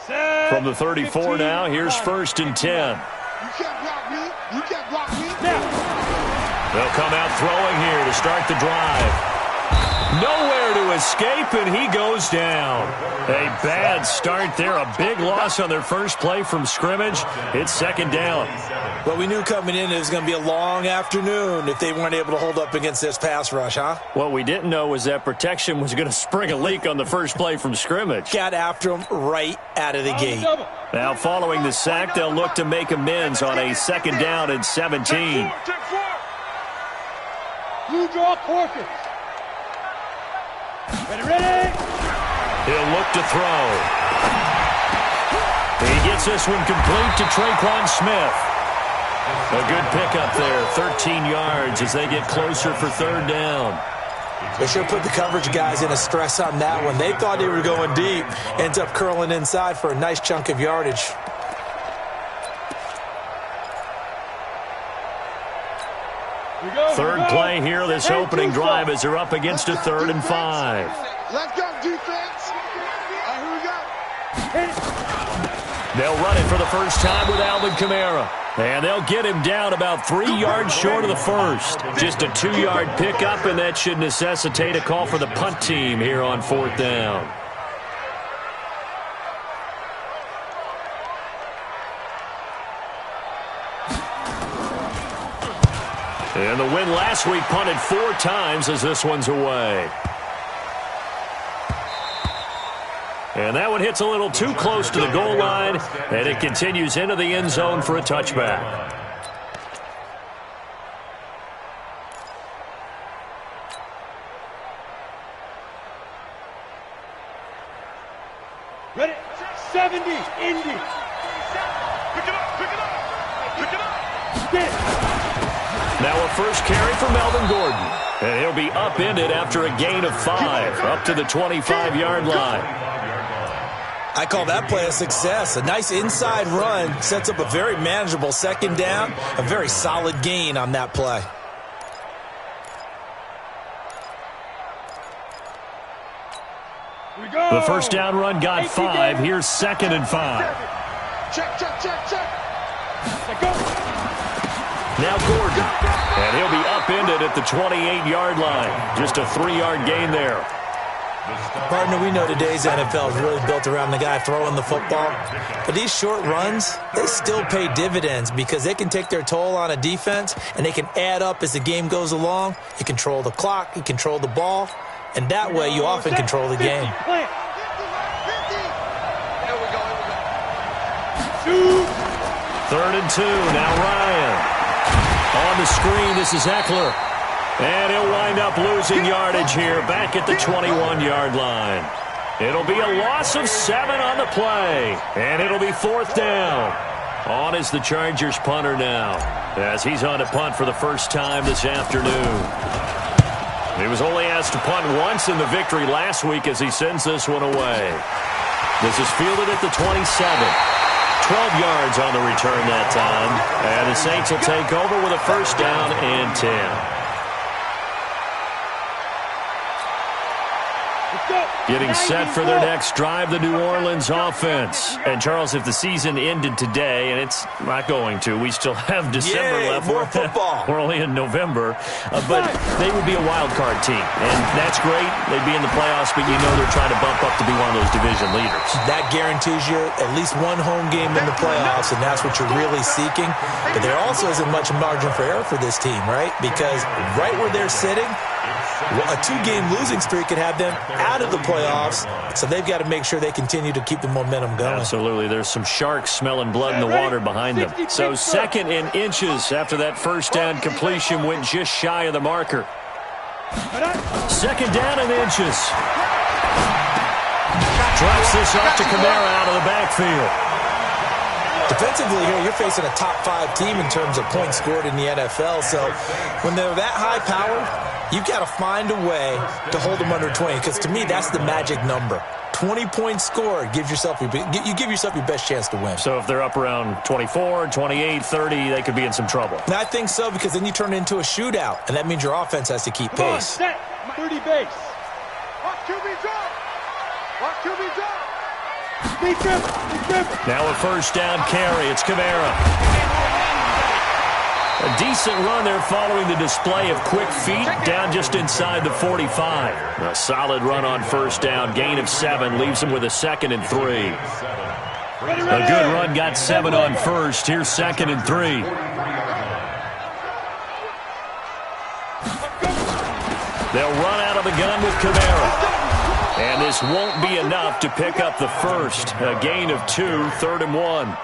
From the 34 now, here's 1st and 10. You can't block me. You can't block me. They'll come out throwing here to start the drive. Nowhere to escape, and he goes down. A bad start there. A big loss on their first play from scrimmage. It's 2nd down. Well, we knew coming in it was going to be a long afternoon if they weren't able to hold up against this pass rush, huh? What we didn't know was that protection was going to spring a leak on the first play from scrimmage. Got after him right out of the gate. Now, following the sack, they'll look to make amends on a 2nd down and 17. You draw quarters. Ready? He'll look to throw. He gets this one complete to Traquan Smith. A good pickup there, 13 yards as they get closer for 3rd down. They sure put the coverage guys in a stress on that one. They thought they were going deep. Ends up curling inside for a nice chunk of yardage. Third play here, this opening drive, as they're up against a 3rd and 5. Let's go, defense. Here we go. They'll run it for the first time with Alvin Kamara. And they'll get him down about 3 yards short of the first. Just a 2-yard pickup, and that should necessitate a call for the punt team here on 4th down. And the win last week punted 4 times as this one's away. And that one hits a little too close to the goal line, and it continues into the end zone for a touchback. Ready? 70, Indy. Pick it up. Now a first carry for Melvin Gordon. And he'll be upended after a gain of 5, up to the 25-yard line. I call that play a success. A nice inside run sets up a very manageable 2nd down. A very solid gain on that play. The first down run got 5. Here's 2nd and 5. Check. Now Gordon. And he'll be upended at the 28-yard line. Just a 3-yard gain there. Partner, we know today's NFL is really built around the guy throwing the football. But these short runs, they still pay dividends because they can take their toll on a defense, and they can add up as the game goes along. You control the clock, you control the ball, and that way you often control the game. 3rd and 2. Now Ryan. On the screen, this is Eckler. And he'll wind up losing yardage here back at the 21-yard line. It'll be a loss of 7 on the play. And it'll be 4th down. On is the Chargers punter now, as he's on to punt for the first time this afternoon. He was only asked to punt once in the victory last week as he sends this one away. This is fielded at the 27. 12 yards on the return that time. And the Saints will take over with a first down and 10. Getting set for their next drive, the New Orleans offense. And, Charles, if the season ended today, and it's not going to, we still have December left. More football. We're only in November. But they would be a wild card team. And that's great. They'd be in the playoffs, but you know they're trying to bump up to be one of those division leaders. That guarantees you at least one home game in the playoffs, and that's what you're really seeking. But there also isn't much margin for error for this team, right? Because right where they're sitting, a 2-game losing streak could have them out of the playoffs, so they've got to make sure they continue to keep the momentum going. Absolutely. There's some sharks smelling blood in the water behind them. So 2nd and inches after that first down completion went just shy of the marker. 2nd down and inches. Drops this off to Kamara out of the backfield. Defensively here, you're facing a top 5 team in terms of points scored in the NFL. So when they're that high powered, you've got to find a way to hold them under 20. Because to me, that's the magic number. 20 points scored, you give yourself your best chance to win. So if they're up around 24, 28, 30, they could be in some trouble. And I think so, because then you turn it into a shootout, and that means your offense has to keep pace. Set, 30 base. Watch QB drop. Watch QB drop. Now a first down carry. It's Kamara. A decent run there following the display of quick feet down just inside the 45. A solid run on first down. Gain of 7 leaves him with a 2nd and 3. A good run got 7 on first. Here's 2nd and 3. They'll run out of the gun with Kamara. And this won't be enough to pick up the first. A gain of 2, 3rd and 1.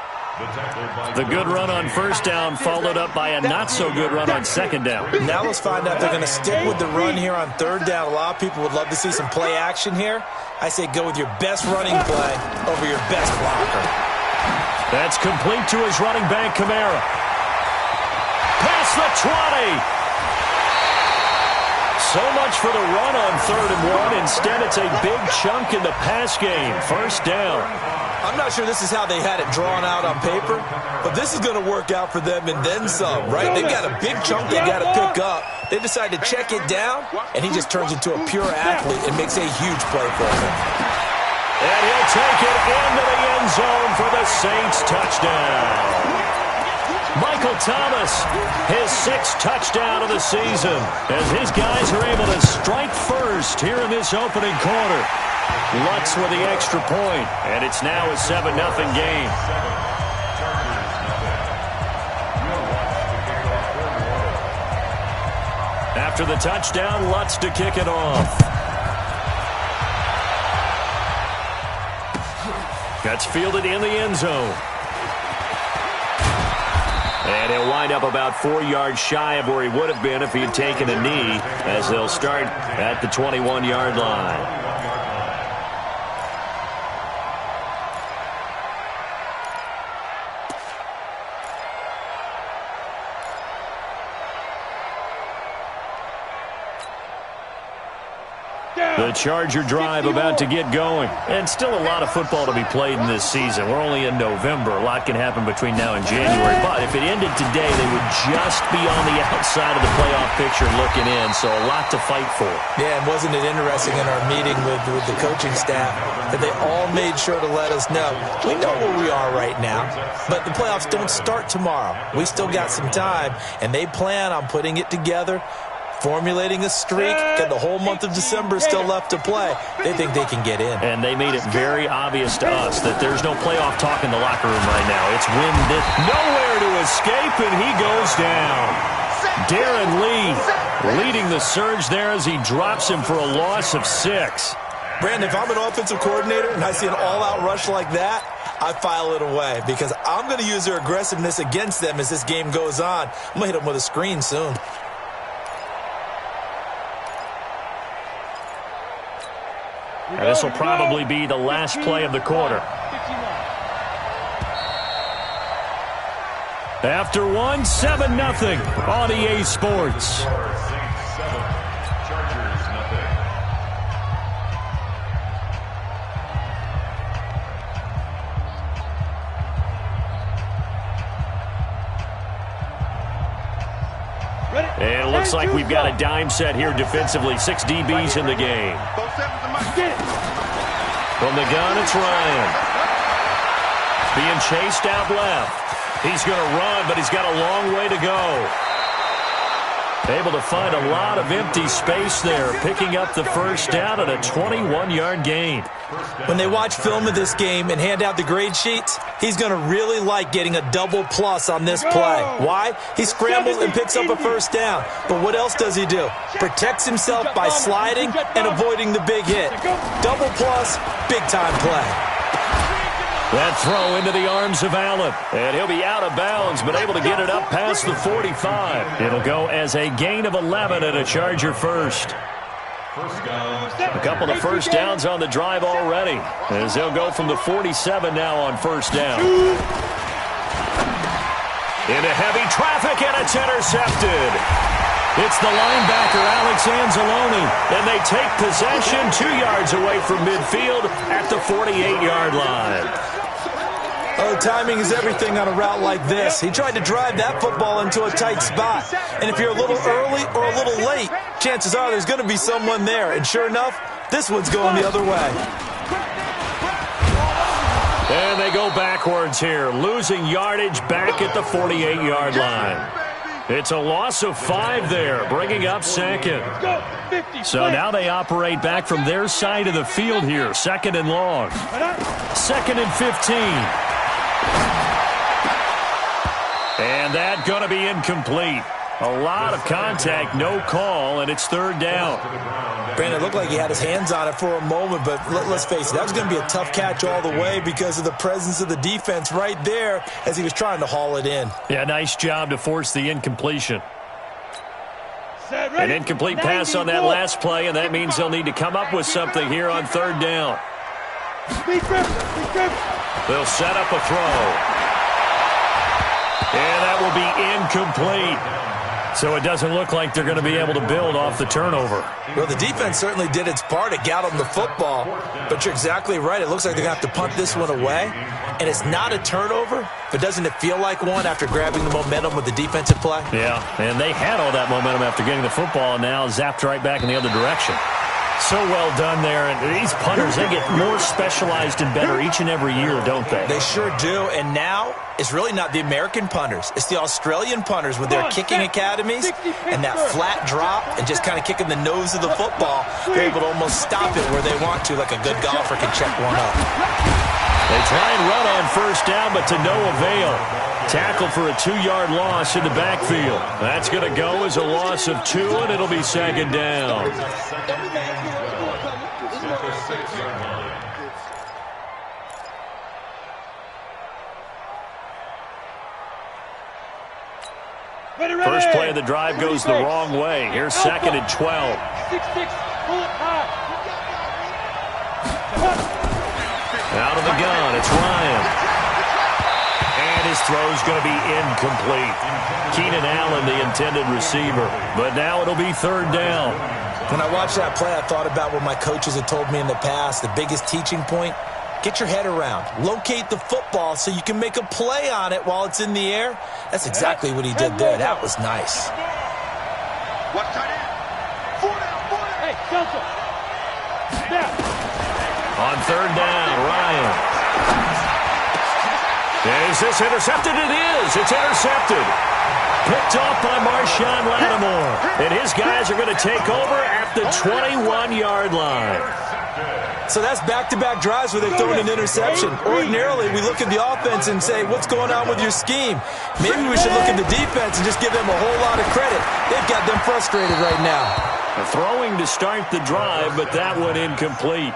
The good run on first down followed up by a not-so-good run on second down. Now let's find out if they're going to stick with the run here on 3rd down. A lot of people would love to see some play action here. I say go with your best running play over your best blocker. That's complete to his running back, Kamara. Past the 20. So much for the run on 3rd and 1. Instead, it's a big chunk in the pass game. First down. I'm not sure this is how they had it drawn out on paper, but this is going to work out for them and then some, right? They've got a big chunk they got to pick up. They decide to check it down, and he just turns into a pure athlete and makes a huge play for them. And he'll take it into the end zone for the Saints touchdown. Michael Thomas, his 6th touchdown of the season, as his guys are able to strike first here in this opening quarter. Lutz with the extra point, and it's now a 7-0 game. After the touchdown, Lutz to kick it off. That's fielded in the end zone. And he'll wind up about 4 yards shy of where he would have been if he had taken a knee, as they'll start at the 21-yard line. The Charger drive about to get going. And still a lot of football to be played in this season. We're only in November. A lot can happen between now and January. But if it ended today, they would just be on the outside of the playoff picture looking in. So a lot to fight for. Yeah, and wasn't it interesting in our meeting with the coaching staff that they all made sure to let us know. We know where we are right now, but the playoffs don't start tomorrow. We still got some time, and they plan on putting it together, formulating a streak, and the whole month of December is still left to play. They think they can get in. And they made it very obvious to us that there's no playoff talk in the locker room right now. It's win this. Nowhere to escape, and he goes down. Darren Lee leading the surge there as he drops him for a loss of 6. Brandon, if I'm an offensive coordinator and I see an all-out rush like that, I file it away because I'm going to use their aggressiveness against them as this game goes on. I'm going to hit them with a screen soon. And this will probably be the last play of the quarter. After 1, 7-0 on EA Sports. And it looks like we've got a dime set here defensively. 6 DBs in the game. From the gun, it's Ryan. Being chased out left. He's going to run, but he's got a long way to go. Able to find a lot of empty space there, picking up the first down at a 21-yard gain. When they watch film of this game and hand out the grade sheets, he's going to really like getting a double plus on this play. Why? He scrambles and picks up a first down. But what else does he do? Protects himself by sliding and avoiding the big hit. Double plus, big-time play. That throw into the arms of Allen. And he'll be out of bounds, but able to get it up past the 45. It'll go as a gain of 11 and a Charger first. A couple of first downs on the drive already, as they'll go from the 47 now on first down. Into heavy traffic, and it's intercepted. It's the linebacker, Alex Anzalone, and they take possession 2 yards away from midfield at the 48-yard line. Oh, timing is everything on a route like this. He tried to drive that football into a tight spot. And if you're a little early or a little late, chances are there's going to be someone there. And sure enough, this one's going the other way. And they go backwards here, losing yardage back at the 48-yard line. It's a loss of 5 there, bringing up second. So now they operate back from their side of the field here, 2nd and long. 2nd and 15. And that going to be incomplete. A lot of contact, no call, and it's 3rd down. Brandon, it looked like he had his hands on it for a moment, but let's face it, that was going to be a tough catch all the way because of the presence of the defense right there as he was trying to haul it in. Yeah, nice job to force the incompletion. An incomplete pass on that last play, and that means they'll need to come up with something here on 3rd down. They'll set up a throw. And that will be incomplete. So it doesn't look like they're going to be able to build off the turnover. Well, the defense certainly did its part to get them the football, but you're exactly right. It looks like they're going to have to punt this one away, and it's not a turnover, but doesn't it feel like one after grabbing the momentum with the defensive play? Yeah, and they had all that momentum after getting the football, and now zapped right back in the other direction. So well done there, and these punters, they get more specialized and better each and every year, don't they? They sure do, and now it's really not the American punters. It's the Australian punters with their kicking academies and that flat drop and just kind of kicking the nose of the football. They're able to almost stop it where they want to, like a good golfer can check one up. They try and run on 1st down, but to no avail. Tackle for a 2-yard loss in the backfield. That's going to go as a loss of 2, and it'll be 2nd down. First play of the drive goes the wrong way. Here's 2nd and 12. Out of the gun, it's Ryan. And his throw's going to be incomplete. Keenan Allen, the intended receiver. But now it'll be 3rd down. When I watched that play, I thought about what my coaches had told me in the past. The biggest teaching point, get your head around. Locate the football so you can make a play on it while it's in the air. That's exactly what he did there. That was nice. On 3rd down, Ryan. Is this intercepted? It is. It's intercepted. Picked off by Marshawn Lattimore. And his guys are going to take over at the 21-yard line. So that's back-to-back drives where they've thrown an interception. Ordinarily, we look at the offense and say, what's going on with your scheme? Maybe we should look at the defense and just give them a whole lot of credit. They've got them frustrated right now. Throwing to start the drive, but that one incomplete.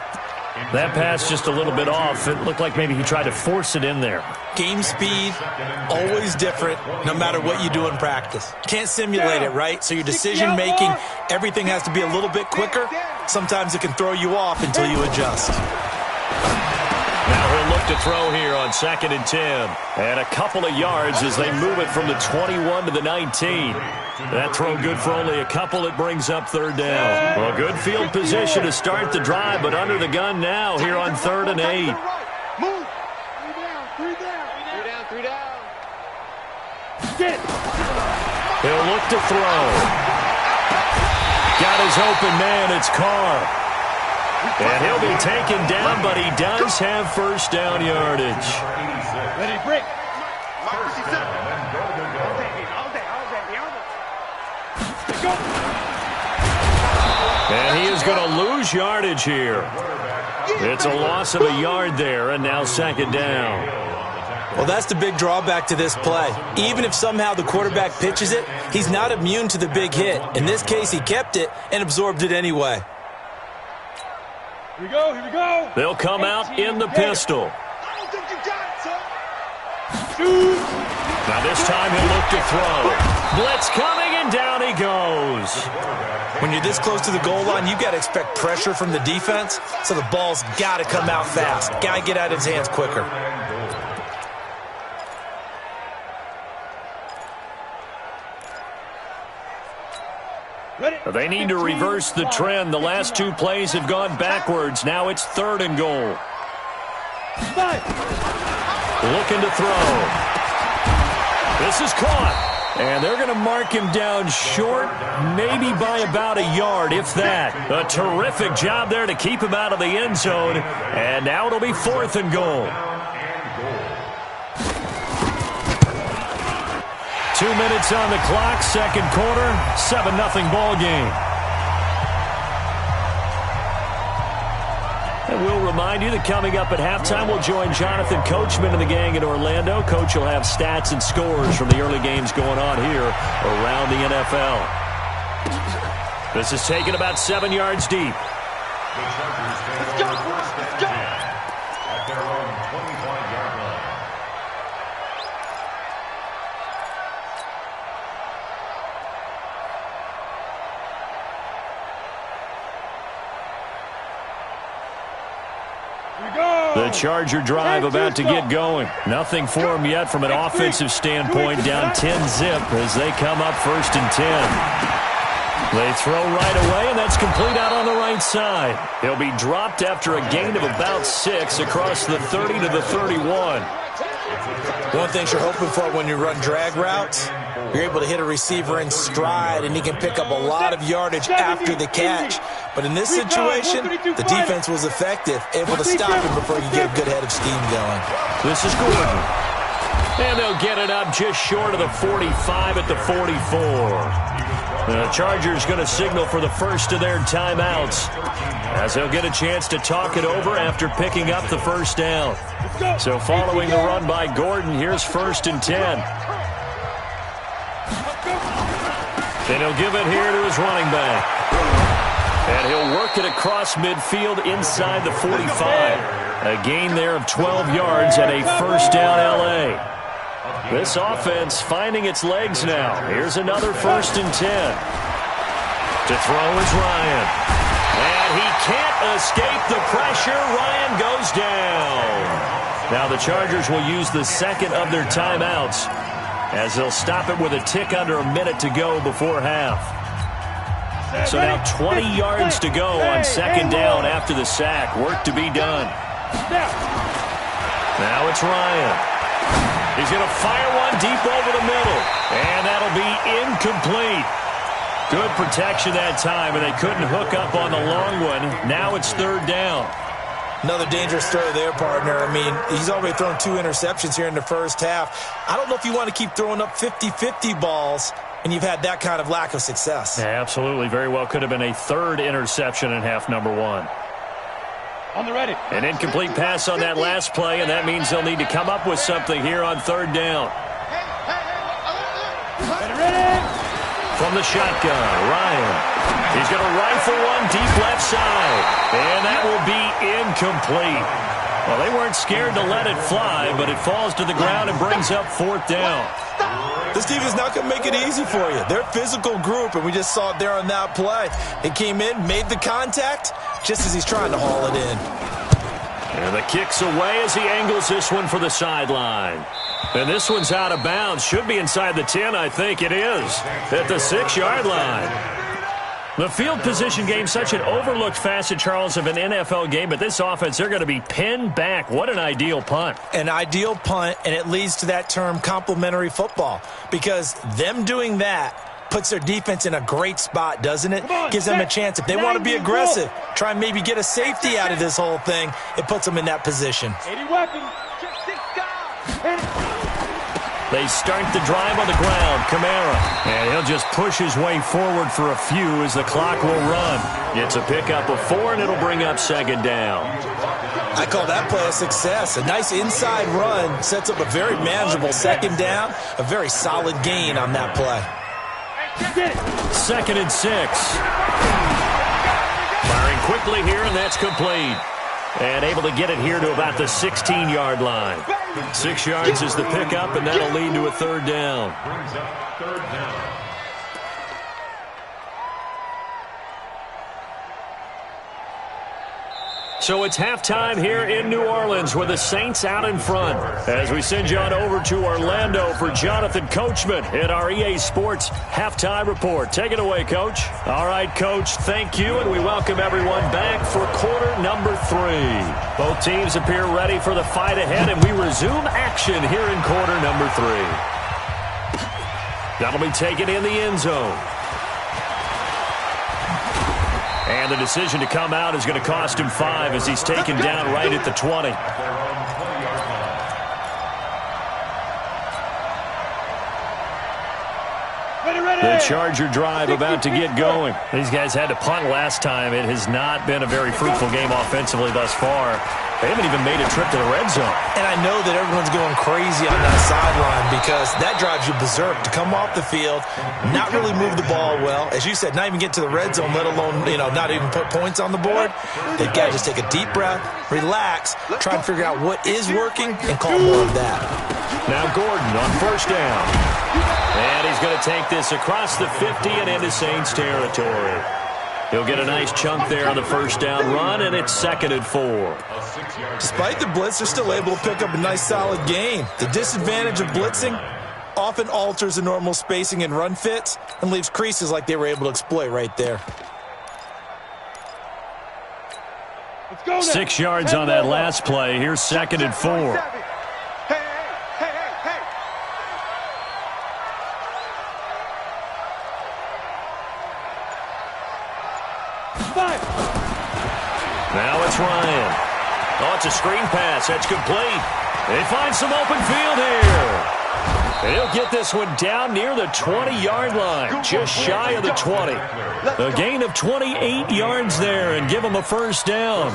That pass just a little bit off. It looked like maybe he tried to force it in there. Game speed, always different, no matter what you do in practice. Can't simulate it, right? So your decision-making, everything has to be a little bit quicker. Sometimes it can throw you off until you adjust. Now he'll look to throw here on 2nd and 10. And a couple of yards as they move it from the 21 to the 19. That throw good for only a couple. It brings up 3rd down. Well, good field position to start the drive, but under the gun now here on 3rd and 8. Move. 3 down. 3 down. He'll look to throw. Got his open man. It's Carr. And he'll be taken down, but he does have 1st down yardage. Ready, break. And he is going to lose yardage here. It's a loss of a yard there, and now 2nd down. Well, that's the big drawback to this play. Even if somehow the quarterback pitches it, he's not immune to the big hit. In this case, he kept it and absorbed it anyway. Here we go. They'll come out in the pistol. I don't think you got it, son. Now this time he'll look to throw. Blitz coming, and down he goes. When you're this close to the goal line, you've got to expect pressure from the defense, so the ball's got to come out fast. Got to get out of his hands quicker. They need to reverse the trend. The last 2 plays have gone backwards. Now it's 3rd and goal. Looking to throw. This is caught. And they're going to mark him down short, maybe by about a yard, if that. A terrific job there to keep him out of the end zone. And now it'll be 4th and goal. 2 minutes on the clock, second quarter, 7-0 ball game. And we'll remind you that coming up at halftime, we'll join Jonathan Coachman and the gang in Orlando. Coach will have stats and scores from the early games going on here around the NFL. This is taken about 7 yards deep. Let's go! Let's go! At their own 25-yard line. The Charger drive about to get going. Nothing for them yet from an offensive standpoint. Down 10-zip as they come up 1st and 10. They throw right away, and that's complete out on the right side. He'll be dropped after a gain of about 6 across the 30 to the 31. One thing you're hoping for when you run drag routes, you're able to hit a receiver in stride, and he can pick up a lot of yardage after the catch. But in this situation, the defense was effective, able to stop him before you get a good head of steam going. This is Gordon. And they'll get it up just short of the 45 at the 44. The Chargers going to signal for the first of their timeouts as they'll get a chance to talk it over after picking up the first down. So following the run by Gordon, here's 1st and 10. Then he'll give it here to his running back. And he'll work it across midfield inside the 45. A gain there of 12 yards and a first down L.A. This offense finding its legs now. Here's another 1st and 10. To throw is Ryan. And he can't escape the pressure. Ryan goes down. Now the Chargers will use the second of their timeouts as they'll stop it with a tick under a minute to go before half. So now 20 yards to go on 2nd down after the sack. Work to be done. Now it's Ryan. He's going to fire one deep over the middle. And that'll be incomplete. Good protection that time, and they couldn't hook up on the long one. Now it's 3rd down. Another dangerous throw there, partner. I mean, he's already thrown 2 interceptions here in the first half. I don't know if you want to keep throwing up 50-50 balls, and you've had that kind of lack of success. Yeah, absolutely. Very well could have been a 3rd interception in half number 1. On the ready. An incomplete pass on that last play, and that means they'll need to come up with something here on 3rd down. Ready. From the shotgun, Ryan. He's going to rifle one deep left side, and that will be incomplete. Well, they weren't scared to let it fly, but it falls to the ground and brings up 4th down. This defense is not going to make it easy for you. They're a physical group, and we just saw it there on that play. It came in, made the contact, just as he's trying to haul it in. And the kick's away as he angles this one for the sideline. And this one's out of bounds. Should be inside the 10, I think it is. At the 6-yard line. The field position game, such an overlooked facet, Charles, of an NFL game. But this offense, they're going to be pinned back. What an ideal punt. An ideal punt, and it leads to that term complementary football. Because them doing that puts their defense in a great spot, doesn't it? Gives them a chance. If they want to be aggressive, try and maybe get a safety out of this whole thing, it puts them in that position. 80 weapons. They start the drive on the ground. Kamara. And he'll just push his way forward for a few as the clock will run. It's a pickup of 4, and it'll bring up 2nd down. I call that play a success. A nice inside run sets up a very manageable 2nd down. A very solid gain on that play. 2nd and 6. Firing quickly here, and that's complete. And able to get it here to about the 16-yard line. 6 yards is the pickup, and that'll lead to a 3rd down. Brings up 3rd down. So it's halftime here in New Orleans with the Saints out in front. As we send you on over to Orlando for Jonathan Coachman in our EA Sports Halftime Report. Take it away, Coach. All right, Coach, thank you, and we welcome everyone back for quarter number 3. Both teams appear ready for the fight ahead, and we resume action here in quarter number 3. That'll be taken in the end zone. And the decision to come out is going to cost him 5 as he's taken down right at the 20. The Charger drive about to get going. These guys had to punt last time. It has not been a very fruitful game offensively thus far. They haven't even made a trip to the red zone. And I know that everyone's going crazy on that sideline because that drives you berserk to come off the field, not really move the ball well. As you said, not even get to the red zone, let alone, not even put points on the board. They've got to just take a deep breath, relax, try and figure out what is working, and call more of that. Now Gordon on first down. And he's going to take this across the 50 and into Saints territory. He'll get a nice chunk there on the first down run, and it's 2nd and 4. Despite the blitz, they're still able to pick up a nice, solid gain. The disadvantage of blitzing often alters the normal spacing and run fits and leaves creases like they were able to exploit right there. 6 yards on that last play. Here's 2nd and 4. Now it's Ryan. Oh, it's a screen pass. That's complete. They find some open field here. And he'll get this one down near the 20-yard line, just shy of the 20. A gain of 28 yards there and give them a first down.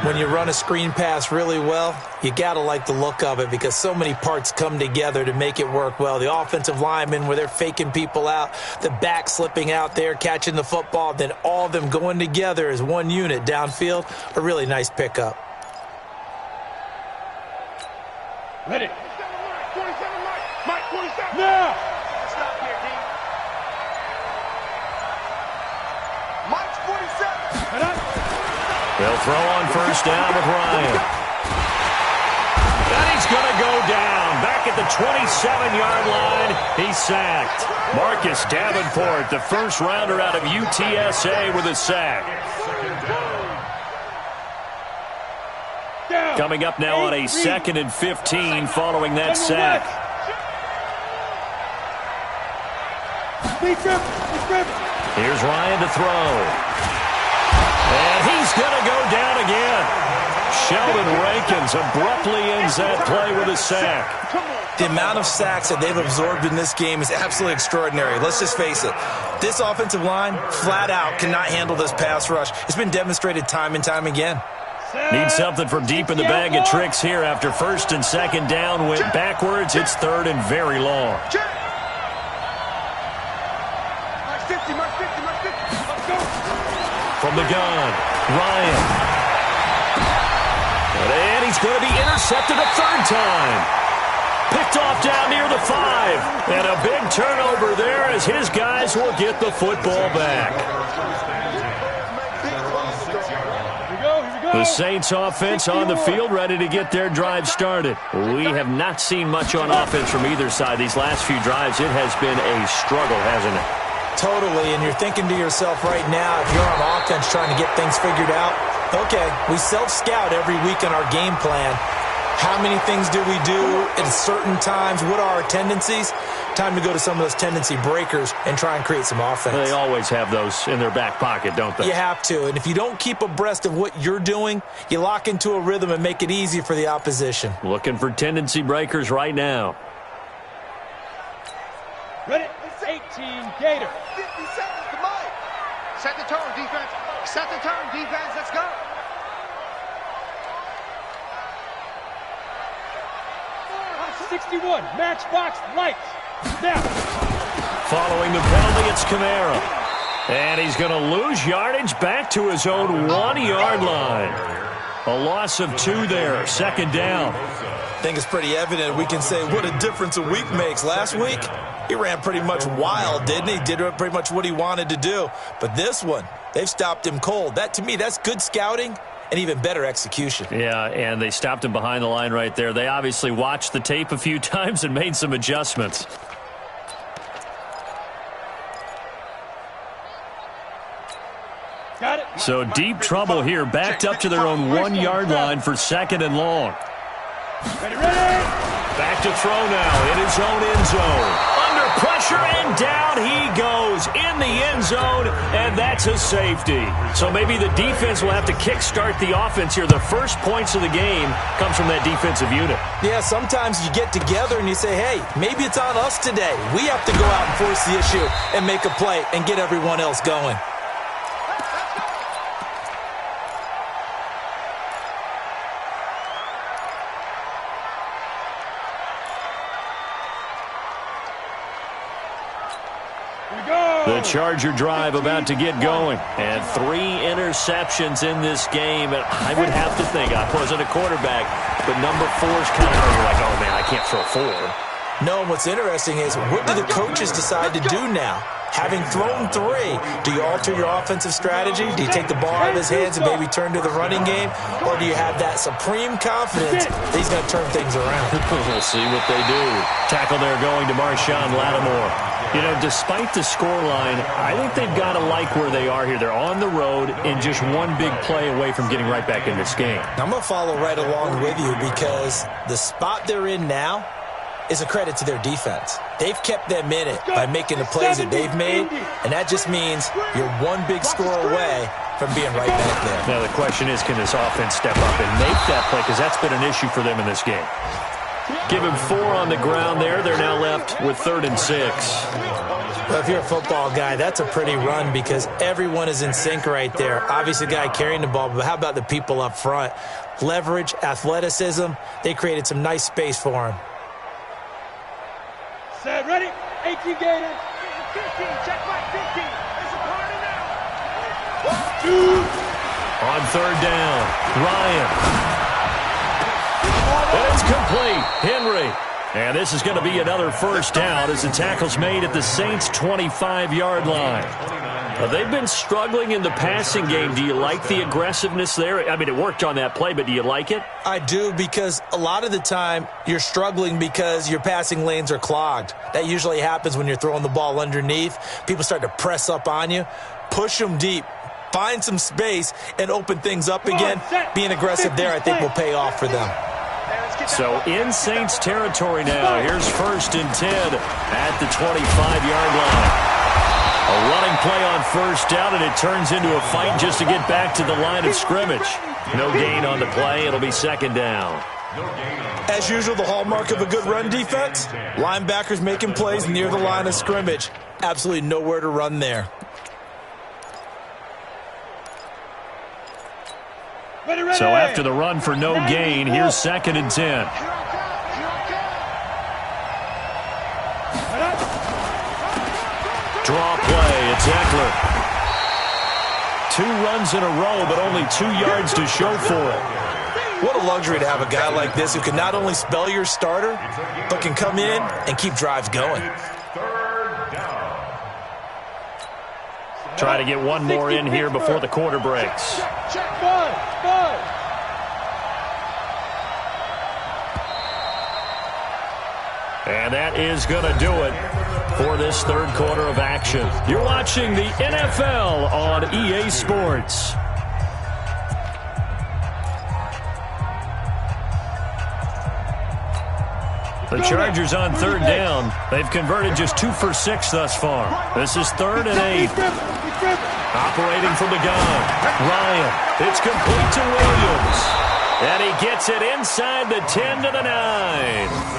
When you run a screen pass really well, you got to like the look of it because so many parts come together to make it work well. The offensive linemen where they're faking people out, the back slipping out there, catching the football, then all of them going together as one unit downfield, a really nice pickup. Ready. 47, Mike, 47. Now. Stop here, D. Mike's 47. They'll throw on first down with Ryan. And he's going to go down. Back at the 27-yard line, he's sacked. Marcus Davenport, the first rounder out of UTSA with a sack. Coming up now on a 2nd and 15 following that sack. Here's Ryan to throw. And he's going to go down again. Sheldon Rankins abruptly ends that play with a sack. The amount of sacks that they've absorbed in this game is absolutely extraordinary. Let's just face it. This offensive line, flat out, cannot handle this pass rush. It's been demonstrated time and time again. Need something from deep in the bag of tricks here after 1st and 2nd down went backwards. It's 3rd and very long. From the gun, Ryan. And he's going to be intercepted a 3rd time. Picked off down near the 5. And a big turnover there as his guys will get the football back. The Saints offense on the field, ready to get their drive started. We have not seen much on offense from either side these last few drives. It has been a struggle, hasn't it? Totally, and you're thinking to yourself right now, if you're on offense trying to get things figured out, okay, we self-scout every week on our game plan. How many things do we do at certain times? What are our tendencies? Time to go to some of those tendency breakers and try and create some offense. They always have those in their back pocket, don't they? You have to, and if you don't keep abreast of what you're doing, you lock into a rhythm and make it easy for the opposition. Looking for tendency breakers right now. Ready? 18, Gator. 50 seconds to Mike. Set the tone, defense. Set the tone, defense. Let's go. 61, matchbox lights. Now. Following the penalty, it's Kamara. And he's going to lose yardage back to his own 1-yard line. A loss of 2 there, 2nd down. I think it's pretty evident we can say what a difference a week makes. Last week, he ran pretty much wild, didn't he? Did pretty much what he wanted to do. But this one, they've stopped him cold. That, to me, that's good scouting and even better execution. Yeah, and they stopped him behind the line right there. They obviously watched the tape a few times and made some adjustments. Got it. So deep trouble here, backed up to their own 1-yard line for 2nd and long. Ready, ready. Back to throw now in his own end zone. Under pressure, and down he goes in the end zone, and that's a safety. So maybe the defense will have to kickstart the offense here. The first points of the game comes from that defensive unit. Yeah, sometimes you get together and you say, hey, maybe it's on us today. We have to go out and force the issue and make a play and get everyone else going. The Charger drive about to get going. And 3 interceptions in this game. And I would have to think, I wasn't a quarterback, but number 4's kind of like, oh, man, I can't throw 4. No, what's interesting is what do the coaches decide to do now? Having thrown 3, do you alter your offensive strategy? Do you take the ball out of his hands and maybe turn to the running game? Or do you have that supreme confidence that he's going to turn things around? We'll see what they do. Tackle there going to Marshawn Lattimore. You know, despite the scoreline, I think they've got to like where they are here. They're on the road and just one big play away from getting right back in this game. I'm going to follow right along with you because the spot they're in now is a credit to their defense. They've kept them in it by making the plays that they've made, and that just means you're one big score away from being right back there. Now the question is, can this offense step up and make that play? Because that's been an issue for them in this game. Give him 4 on the ground there. They're now left with 3rd and 6. Well, if you're a football guy, that's a pretty run because everyone is in sync right there. Obviously, the guy carrying the ball, but how about the people up front? Leverage, athleticism, they created some nice space for him. Set, ready? 18 Gators. 15, check my 15. It's a party now. 2. On 3rd down, Ryan. And it's complete. Henry. And this is going to be another first down as the tackle's made at the Saints' 25-yard line. They've been struggling in the passing game. Do you like the aggressiveness there? I mean, it worked on that play, but do you like it? I do, because a lot of the time you're struggling because your passing lanes are clogged. That usually happens when you're throwing the ball underneath. People start to press up on you. Push them deep. Find some space and open things up again. Being aggressive there, I think, will pay off for them. So in Saints territory now. Here's 1st and 10 at the 25-yard line. A running play on 1st down, and it turns into a fight just to get back to the line of scrimmage. No gain on the play. It'll be 2nd down. As usual, the hallmark of a good run defense, linebackers making plays near the line of scrimmage. Absolutely nowhere to run there. So after the run for no gain, here's 2nd and 10. Draw play, it's Eckler. 2 runs in a row, but only 2 yards to show for it. What a luxury to have a guy like this who can not only spell your starter, but can come in and keep drives going. Try to get one more in here before the quarter breaks. Check 5. And that is going to do it for this 3rd quarter of action. You're watching the NFL on EA Sports. The Chargers on 3rd down. They've converted just 2 for 6 thus far. This is 3rd and 8. Operating from the gun. Ryan. It's complete to Williams. And he gets it inside the 10 to the 9.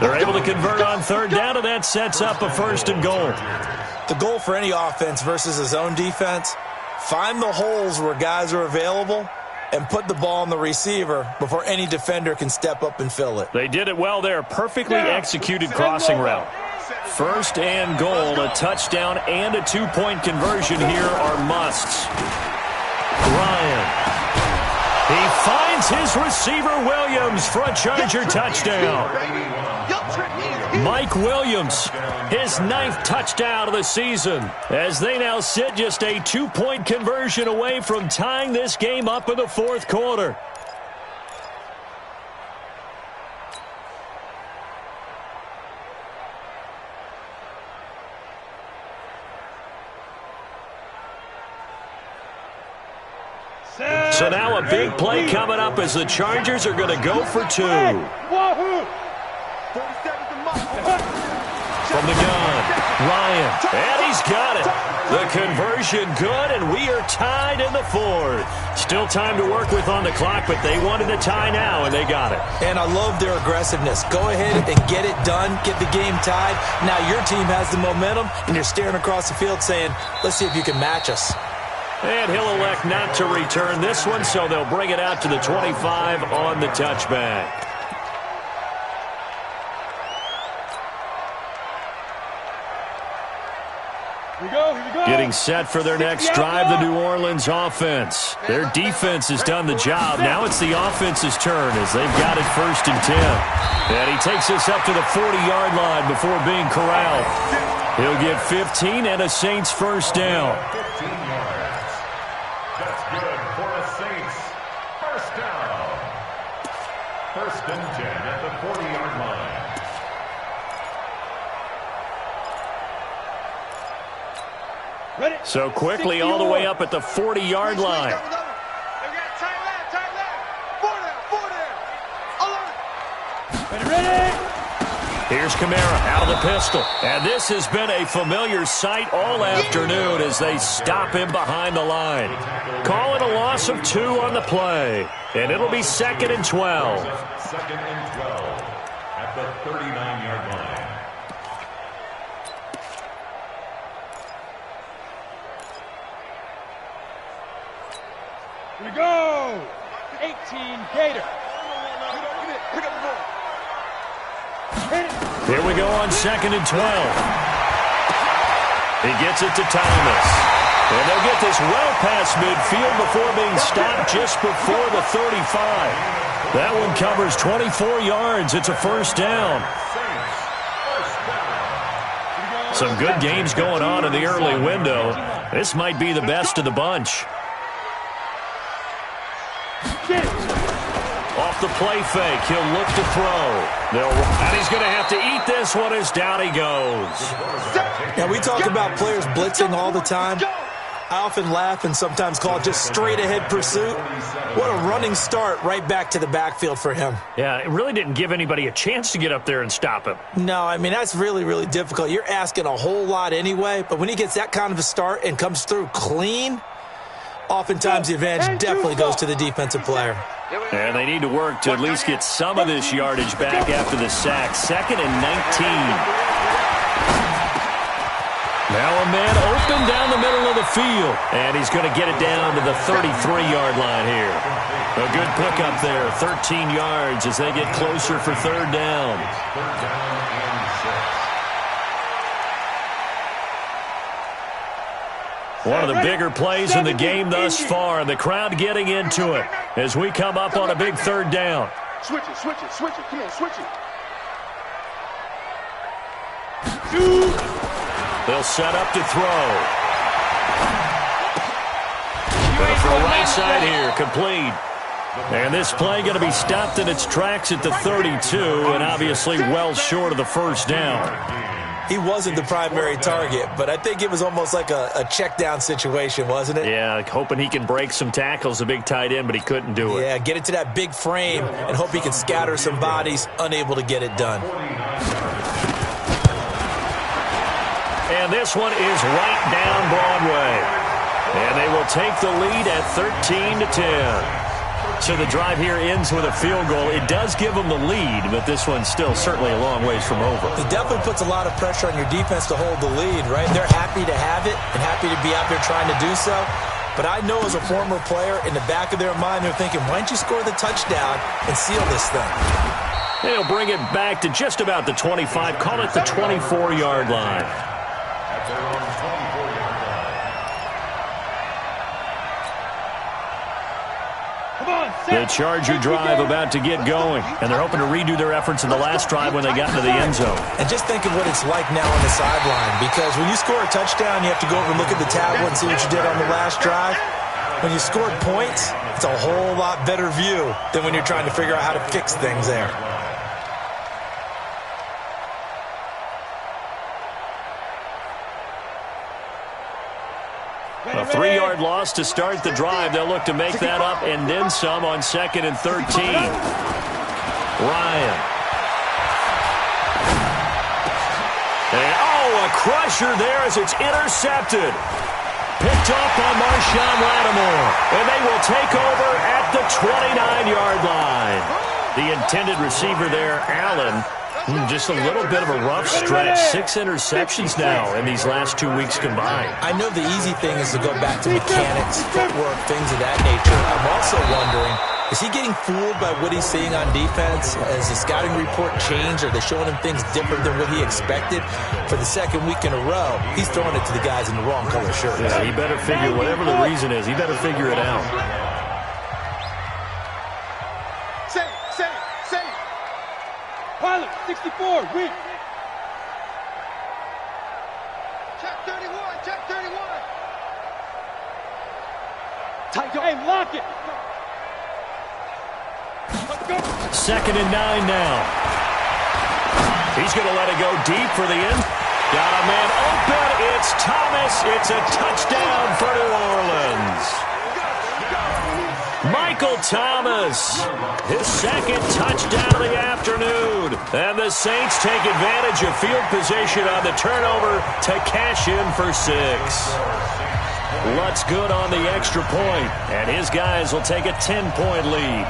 They're able to convert on 3rd down, and that sets up a 1st and goal. The goal for any offense versus a zone defense, find the holes where guys are available and put the ball on the receiver before any defender can step up and fill it. They did it well there. Perfectly executed crossing route. 1st and goal, a touchdown and a 2-point conversion here are musts. Ryan. He finds his receiver Williams for a Charger touchdown. Mike Williams, his 9th touchdown of the season, as they now sit just a 2-point conversion away from tying this game up in the 4th quarter. So now a big play coming up as the Chargers are going to go for 2. From the gun, Ryan, and he's got it. The conversion good, and we are tied in the fourth. Still time to work with on the clock, but they wanted a tie now, and they got it. And I love their aggressiveness. Go ahead and get it done, get the game tied. Now your team has the momentum, and you're staring across the field saying, let's see if you can match us. And he'll elect not to return this one, so they'll bring it out to the 25 on the touchback. Here we go. Getting set for their next drive, the New Orleans offense. Their defense has done the job. Now it's the offense's turn as they've got it 1st and 10. And he takes us up to the 40-yard line before being corralled. He'll get 15 and a Saints first down. 15 yards. That's good for the Saints. First down. 1st and 10 at the 40-yard line. Ready. So quickly all the way up at the 40-yard line. Ready. Here's Kamara out of the pistol. And this has been a familiar sight all afternoon as they stop him behind the line. Call it a loss of 2 on the play. And it'll be 2nd and 12. 2nd and 12 at the 39-yard line. Here we go. 18 Gator. Pick up the ball. Here we go on 2nd and 12. He gets it to Thomas. And they'll get this well past midfield before being stopped just before the 35. That one covers 24 yards. It's a first down. Some good games going on in the early window. This might be the best of the bunch. Off the play fake, he'll look to throw. And he's going to have to eat this one as down he goes. Now, we talk about players blitzing all the time. I often laugh and sometimes call it just straight-ahead pursuit. What a running start right back to the backfield for him. Yeah, it really didn't give anybody a chance to get up there and stop him. No, I mean, that's really, really difficult. You're asking a whole lot anyway, but when he gets that kind of a start and comes through clean, oftentimes the advantage definitely goes to the defensive player. And they need to work to at least get some of this yardage back after the sack. 2nd and 19. Now a man open down the middle of the field. And he's going to get it down to the 33-yard line here. A good pickup there, 13 yards as they get closer for 3rd down. 3rd down and 6. One of the bigger plays in the game thus far, and the crowd getting into it as we come up on a big 3rd down. Switch it. Come on, switch it. They'll set up to throw. Going for a right side here, complete. And this play going to be stopped in its tracks at the 32, and obviously well short of the first down. He wasn't the primary target, but I think it was almost like a check down situation, wasn't it? Yeah, hoping he can break some tackles, a big tight end, but he couldn't do it. Yeah, get it to that big frame and hope he can scatter some bodies, unable to get it done. And this one is right down Broadway. And they will take the lead at 13-10. So the drive here ends with a field goal. It does give them the lead, but this one's still certainly a long ways from over. It definitely puts a lot of pressure on your defense to hold the lead, right? They're happy to have it and happy to be out there trying to do so. But I know as a former player, in the back of their mind, they're thinking, why don't you score the touchdown and seal this thing? They'll bring it back to just about the 25. Call it the 24-yard line. At their own 24-yard line. The Charger drive about to get going, and they're hoping to redo their efforts in the last drive when they got into the end zone. And just think of what it's like now on the sideline, because when you score a touchdown, you have to go over and look at the tablet and see what you did on the last drive. When you scored points, it's a whole lot better view than when you're trying to figure out how to fix things there. A 3-yard loss to start the drive. They'll look to make that up and then some on 2nd and 13. Ryan. And, a a crusher there as it's intercepted. Picked up by Marshawn Lattimore. And they will take over at the 29-yard line. The intended receiver there, Allen, just a little bit of a rough stretch. 6 interceptions now in these last 2 weeks combined. I know the easy thing is to go back to mechanics, footwork, things of that nature. I'm also wondering, is he getting fooled by what he's seeing on defense? Has the scouting report changed? Are they showing him things different than what he expected? For the second week in a row, he's throwing it to the guys in the wrong color shirts. Yeah, he better figure, whatever the reason is, he better figure it out. Pilot, 64, weak. Check 31, check 31. Tight, hey, lock it. Let's go. 2nd and 9 now. He's going to let it go deep for the end. Got a man open. It's Thomas. It's a touchdown for New Orleans. Michael Thomas, his 2nd touchdown of the afternoon. And the Saints take advantage of field position on the turnover to cash in for 6. Lutz good on the extra point, and his guys will take a 10-point lead.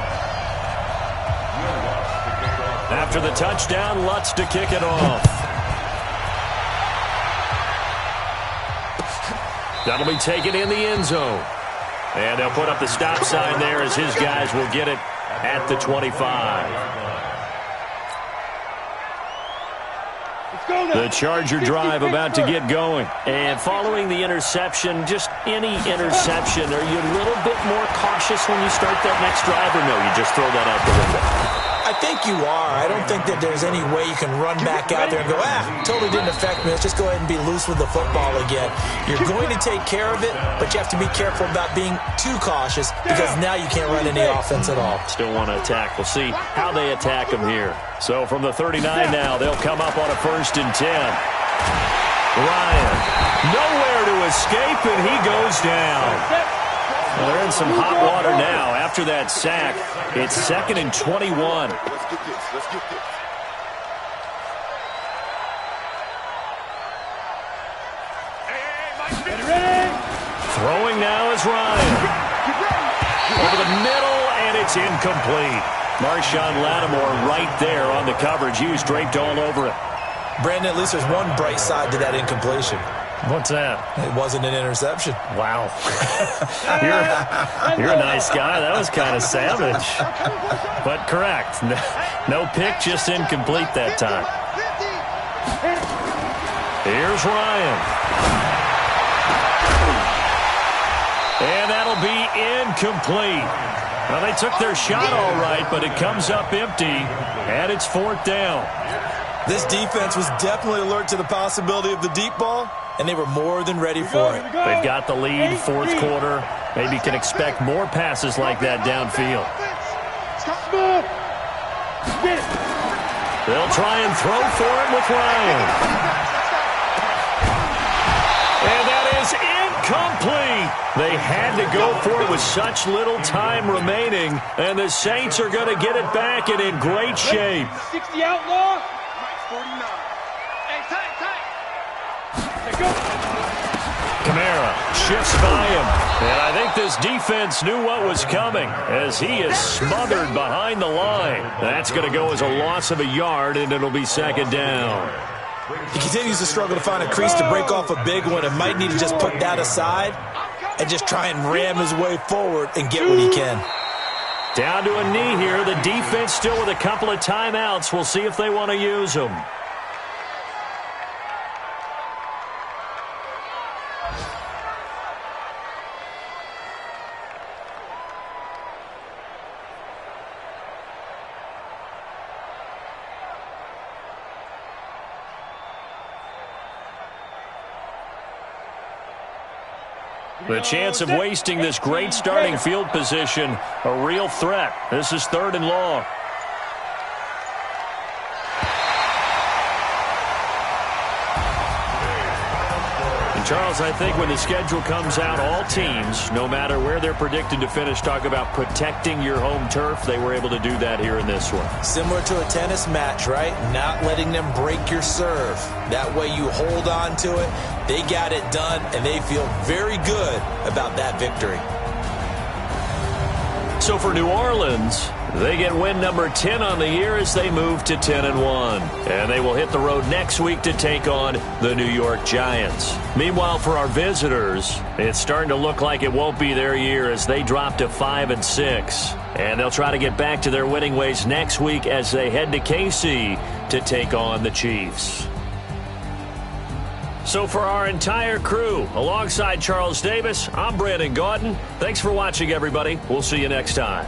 After the touchdown, Lutz to kick it off. That'll be taken in the end zone. And they'll put up the stop sign there as his guys will get it at the 25. The Charger drive about to get going. And following the interception, just any interception, are you a little bit more cautious when you start that next drive, or no, you just throw that out the window? I think you are. I don't think that there's any way you can run back out there and go, totally didn't affect me. Let's just go ahead and be loose with the football again. You're going to take care of it, but you have to be careful about being too cautious because now you can't run any offense at all. Still want to attack. We'll see how they attack them here. So from the 39 now, they'll come up on a 1st and 10. Ryan, nowhere to escape, and he goes down. Well, they're in some hot water now after that sack. It's 2nd and 21. Let's get this. Let's get this. Throwing now is Ryan. Over the middle, and it's incomplete. Marshawn Lattimore right there on the coverage. He was draped all over it. Brandon, at least there's one bright side to that incompletion. What's that? It wasn't an interception. Wow. You're a nice guy. That was kind of savage. But correct. No pick, just incomplete that time. Here's Ryan. And that'll be incomplete. Well, they took their shot all right, but it comes up empty, and it's 4th down. This defense was definitely alert to the possibility of the deep ball, and they were more than ready for it. They've got the lead, 4th quarter. Maybe can expect more passes like that downfield. They'll try and throw for it with Ryan. And that is incomplete. They had to go for it with such little time remaining, and the Saints are going to get it back and in great shape. 60 outlaw. 49. Hey, tight. Let's go. Kamara shifts by him, and I think this defense knew what was coming as he is smothered behind the line. That's going to go as a loss of a yard, and it'll be 2nd down. He continues to struggle to find a crease to break off a big one and might need to just put that aside and just try and ram his way forward and get what he can. Down to a knee here. The defense still with a couple of timeouts. We'll see if they want to use them. The chance of wasting this great starting field position, a real threat. This is 3rd and long. Charles, I think when the schedule comes out, all teams, no matter where they're predicted to finish, talk about protecting your home turf. They were able to do that here in this one. Similar to a tennis match, right? Not letting them break your serve. That way you hold on to it. They got it done, and they feel very good about that victory. So for New Orleans, they get win number 10 on the year as they move to 10-1. And they will hit the road next week to take on the New York Giants. Meanwhile, for our visitors, it's starting to look like it won't be their year as they drop to 5-6. And they'll try to get back to their winning ways next week as they head to KC to take on the Chiefs. So for our entire crew, alongside Charles Davis, I'm Brandon Gaudin. Thanks for watching, everybody. We'll see you next time.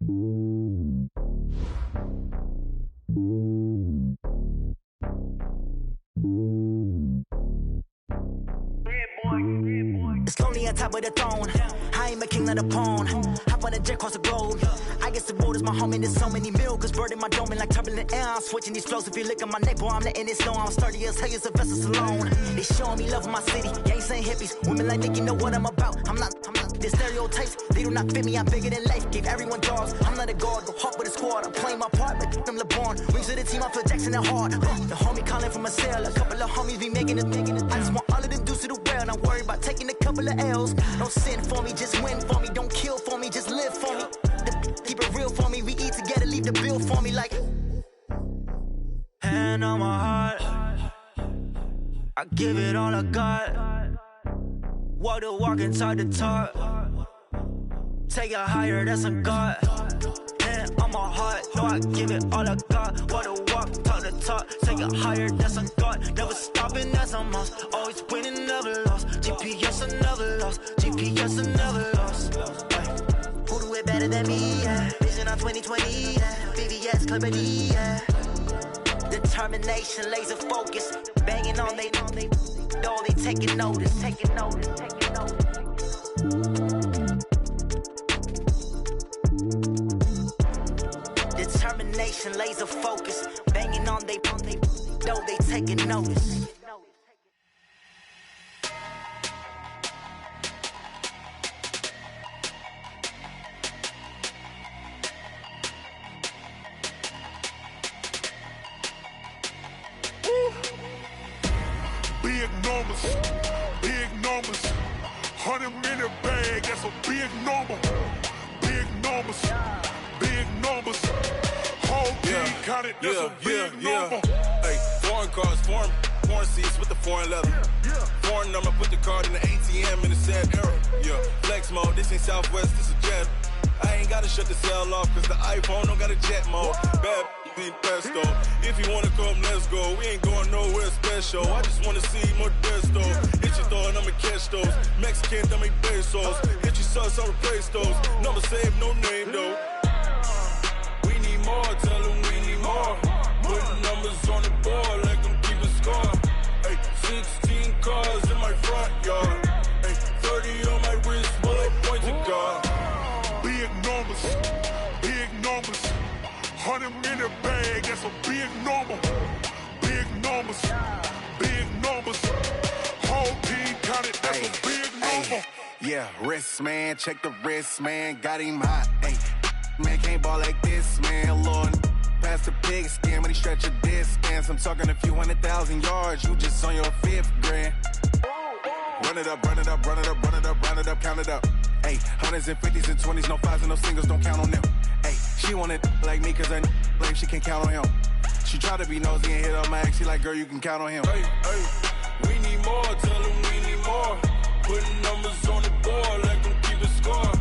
It's lonely on top of the throne. I ain't a king of the pawn. Hop on a jet across the globe. I guess the road is my home and there's so many milkers burning my dome like turbulent air. I'm switching these flows. If you look at my neck, boy, I'm letting it snow. I'm sturdy as hell as a vessel alone. They showing me love in my city. Gang saying hippies. Women like Nicky know what I'm about. I'm not. The stereotypes, they do not fit me. I'm bigger than life. Gave everyone jobs. I'm not a guard. Go hard with a squad. I'm playing my part like them LeBron. Rings to the team. I feel Jackson and hard. The homie calling from a cell. A couple of homies be making it. I just want all of them dudes to the well. Not worry about taking a couple of L's. Don't sin for me, just win for me. Don't kill for me, just live for me. Keep it real for me. We eat together, leave the bill for me like. Hand on my heart, I give it all I got. Walk the walk and talk the talk. Take it higher, that's a God. Hand on my heart, no, I give it all I got. Walk the walk, talk the talk. Take it higher, that's a God. Never stopping, that's a must. Always winning, never lost. GPS, I never lost. GPS, I never lost. Who do it better than me? Yeah. Vision on 2020. Yeah. VVS, Clarity. Yeah. Determination, laser focus. Banging on they know they taking notice. Taking notice. Taking notice. Determination, laser focus. Banging on they know they taking notice. Big numbers, 100-minute bag, that's a big number. Big numbers, whole team counted, that's a big number. Hey, foreign cars, foreign seats with the foreign leather. Foreign number, put the card in the ATM in the sad era. Yeah, flex mode, this ain't Southwest, this is Jet. I ain't gotta shut the cell off, cause the iPhone don't got a jet mode. Bad be pesto. If you wanna come, let's go. We ain't going nowhere special. I just wanna see more desto. Hit your thought, I'ma catch those. Mexican, dummy pesos. Hit your sauce, I'll replace those. Number saved, no name though. We need more, tell them we need more. Putting numbers on the board, like them keep a score. Hey, 16 cars in my front yard. Hey, 30 on my wrist, while I point to God. Big numbers, 100-minute bag, that's a big number. Big numbers, whole team counted, that's a big number. Yeah, wrist man, check the wrist man, got him hot. Hey, man can't ball like this, man. Lord, past the pig skin when he stretch a distance. I'm talking a few 100,000 yards, you just on your 5th grand. Run it up, count it up. Hey, 100s and 50s and 20s, no 5s and no singles, don't count on them. Hey, she want it like me, cause I like she can count on him. She try to be nosy and hit up my ex, she like, girl, you can count on him. Hey, we need more, tell them we need more. Putting numbers on the board, like them keep a score.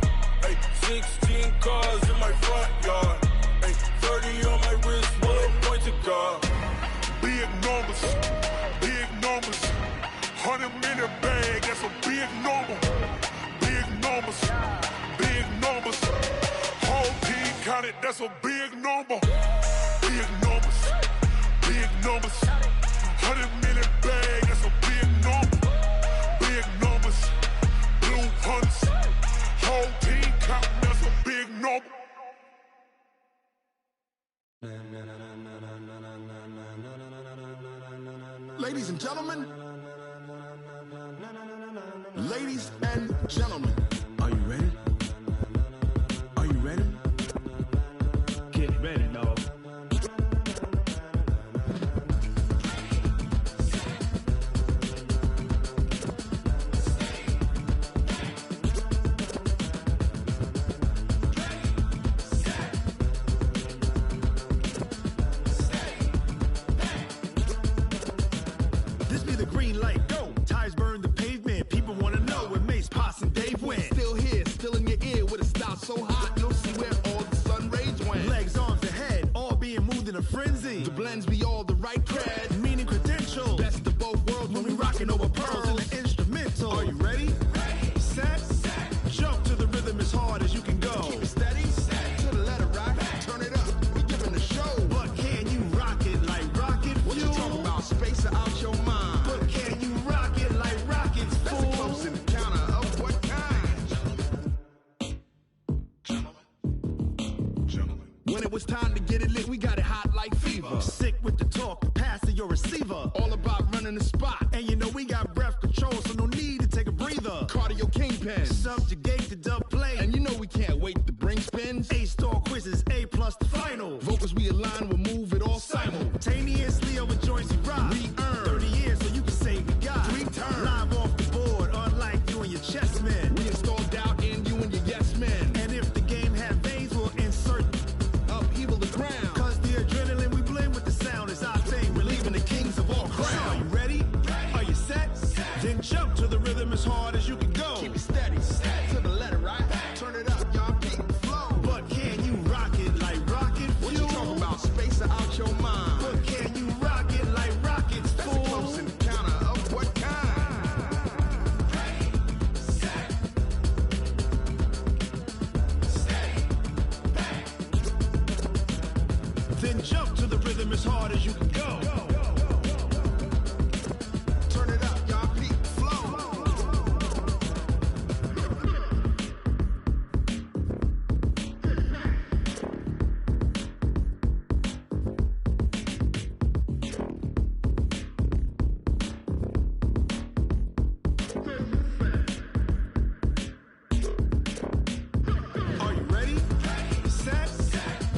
Hey, 16 cars in my front yard. Hey, 30 on my wrist, while I point to God. Big numbers, 100-minute bag, that's a big number. Big numbers, whole team counted, that's a big number. Big numbers, 100-minute bag, that's a big number. Big numbers, blue hunts, whole team counting, that's a big number. Ladies and gentlemen, are you ready? Are you ready? Get ready, dog. This be the green light, go. Tires burn the pavement. People want to know where Mace, Potts, and Dave went. Still here, still in your When it was time to get it lit, we got it hot like fever. Sick with the talk, pass to your receiver. All about running the spot. And you know we got breath control, so no need to take a breather. Cardio kingpin, subjugate the dub play. And you know we can't wait to bring spins. A-star quizzes, A+ the final. Vocals we align, we'll move it all simultaneously over joints we rock. We earn 30 years, so you can say we got 3 turns. Live off the board, unlike you and your chess men. We installed doubt in you and your yes men. And if the game had veins, we'll insert upheaval the ground. Cause the adrenaline we blend with the sound is our thing, relieving the kings of all crowns. Are you ready? Are you set? Then jump to the rhythm as hard as you can go. Keep it steady, to the letter, right? Turn it up, y'all, keep it flow. But can you rock it like rocket fuel? What you talking about? Space out your mind. But can you rock it like rockets, fool? That's a close encounter of what kind? Then jump to the rhythm as hard as you can go. Turn it up, y'all, peak flow. Are you ready? Set?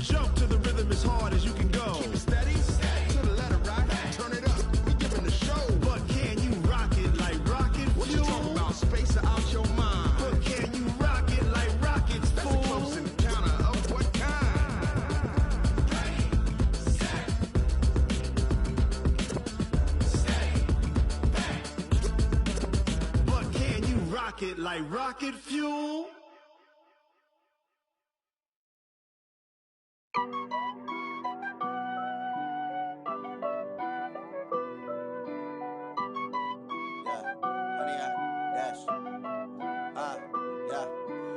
Jump to the rhythm as hard as you can go. Keep it steady, to the letter, right? Turn it up, we giving the show. But can you rock it like rocket fuel? What you talking about? Space out your mind. But can you rock it like rockets, fool? That's a close encounter of what kind? But can you rock it like rocket fuel?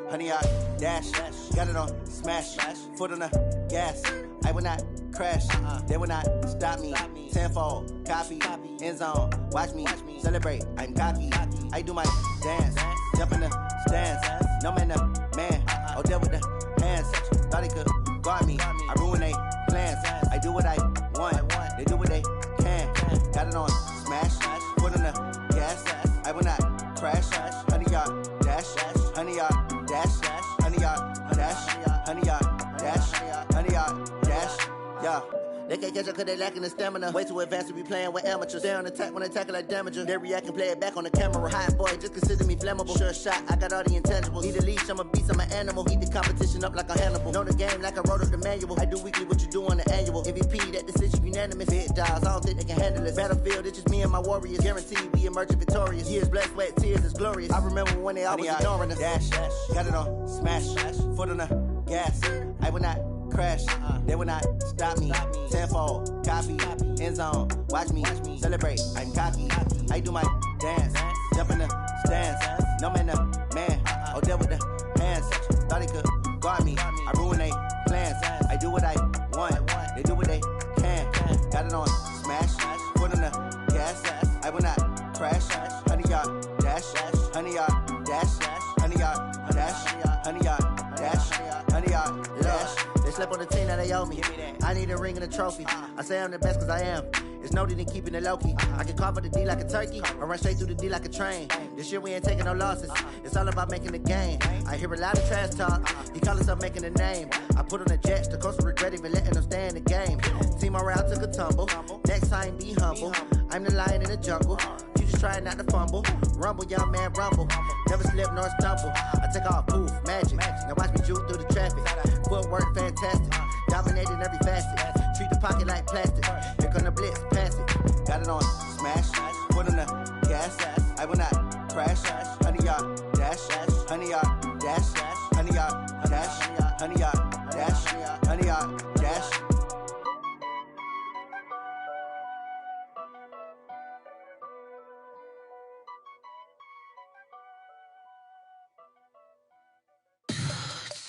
Honey, I dash, got it on smash, foot on the gas. I will not crash, they will not stop me. Tenfold, copy, end zone, watch me celebrate. I'm cocky, I do my dance, jump in the stands. No man, man, oh there with the hands. Thought he could guard me, I ruin they plans. I do what I want, they do what they can. Got it on smash, foot on the gas. I will not crash, honey, y'all dash, honey, y'all dash, honey, y'all dash, honey, y'all dash, honey, y'all dash, yeah. They can't catch up cause they lacking the stamina. Way too advanced to be playing with amateurs. Stay on attack when they tackle like damager. They react and play it back on the camera. Hot boy, just consider me flammable. Sure shot, I got all the intangibles. Need a leash, I'm a beast, I'm an animal. Eat the competition up like a Hannibal. Know the game like I wrote up the manual. I do weekly what you do on the annual. MVP, that decision unanimous. Big dials, I don't think they can handle it. Battlefield, it's just me and my warriors. Guaranteed we emerge victorious. Years, blood, sweat, tears, it's glorious. I remember when they always ignoring us. Dash, got it on smash, foot on the gas. I will not crash, they will not stop me. Tenfold, copy, end zone, watch me celebrate. I'm cocky, I do my dance, jump in the stands. No man, man, oh there with the hands. Thought he could guard me, I ruin they plans. I do what I want, they do what they can. Got it on smash, foot on the gas. I will not crash, honey, y'all dash, honey, y'all dash, honey, y'all dash, honey, y'all dash, honey, y'all dash. They slept on the team that they owe me. I need a ring and a trophy. I say I'm the best cause I am. It's no need in keeping it low-key. I can carve up the D like a turkey or run straight through the D like a train. This year we ain't taking no losses. It's all about making the game. I hear a lot of trash talk. He call himself making a name. I put on the jets. The coach will regret even letting them stay in the game. Team morale took a tumble. Next time be humble. I'm the lion in the jungle. You just trying not to fumble. Rumble, young man, rumble. Never slip nor stumble. I take off, poof, magic. Now watch me juke through the traffic. Footwork fantastic. Dominating every facet. Treat the pocket like plastic. Here come the blitz, pass it. Got it on smash. Foot on the gas. I will not crash. Honey, y'all dash. Honey, y'all dash. Honey, y'all dash. Honey, y'all dash. Honey, y'all dash.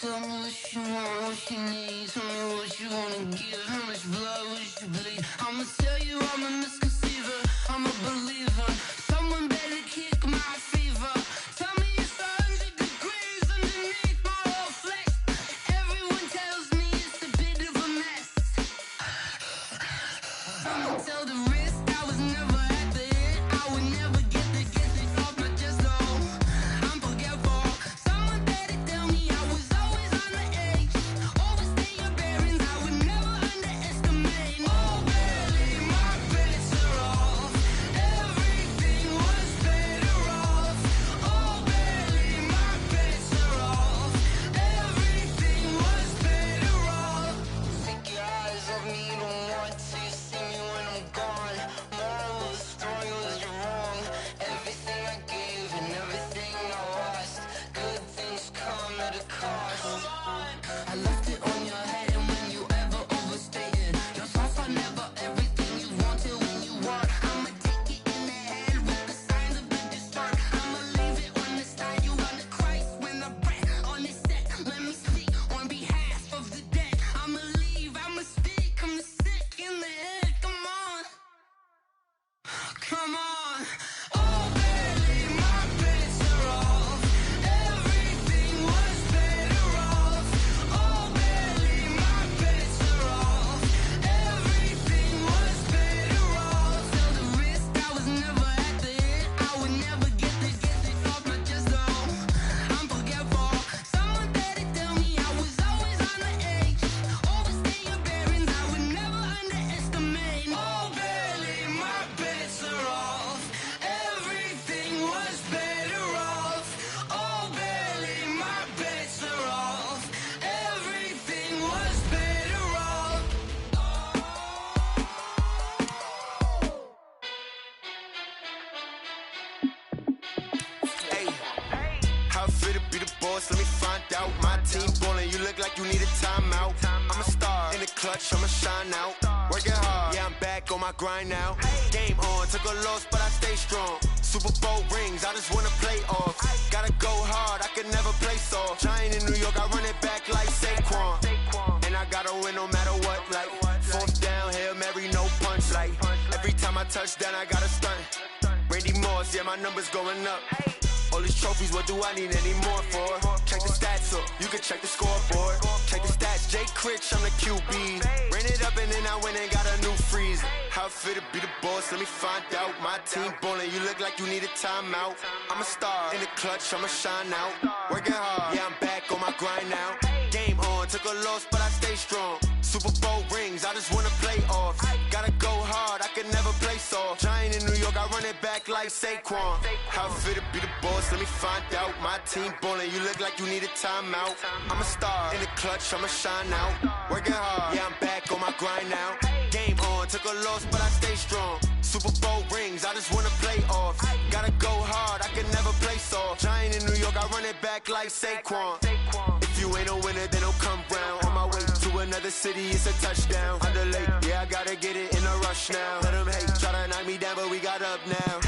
Tell me what you want, what you need. Tell me what you wanna give. How much blood would you bleed? I'ma tell you I'm a misconceiver. I'm a believer. Someone better kick my fever. Tell me it's 100 degrees underneath my whole flesh. Everyone tells me it's a bit of boss, let me find out. My team ballin', you look like you need a timeout. I'm a star in the clutch, I'ma shine out. Working hard, yeah, I'm back on my grind now. Game on, took a loss, but I stay strong. Super Bowl rings, I just wanna play off. Gotta go hard, I can never play soft. Giant in New York, I run it back like Saquon. And I gotta win no matter what, like fourth down, Hail Mary, no punch. Like every time I touch down, I gotta stunt. Randy Moss, yeah, my numbers going up. All these trophies, what do I need any more for? Check the stats up, you can check the scoreboard. Check the stats, Jay Critch, I'm the QB. Ran it up and then I went and got a new freeze. How it feel to be the boss, let me find out. My team ballin', you look like you need a timeout. I'm a star in the clutch, I'ma shine out. Working hard, yeah, I'm back on my grind now. Game on, took a loss, but I stay strong. Super Bowl rings, I just wanna play off. Gotta go hard, I can never play soft. Giant in New York, I run it back like Saquon. How it feel to be the boss, let me find out. My team ballin', you look like you need a timeout. I'm a star in the clutch, I'ma shine out. Working hard, yeah, I'm back on my grind now. Game on, took a loss, but I stay strong. Super Bowl rings, I just wanna play off. Gotta go hard, I can never play soft. Giant in New York, I run it back like Saquon. If you ain't a winner, then don't come round. On my way to another city, it's a touchdown. Underlay, yeah, I gotta get it in a rush now. Let them hate, try to knock me down, but we got up now.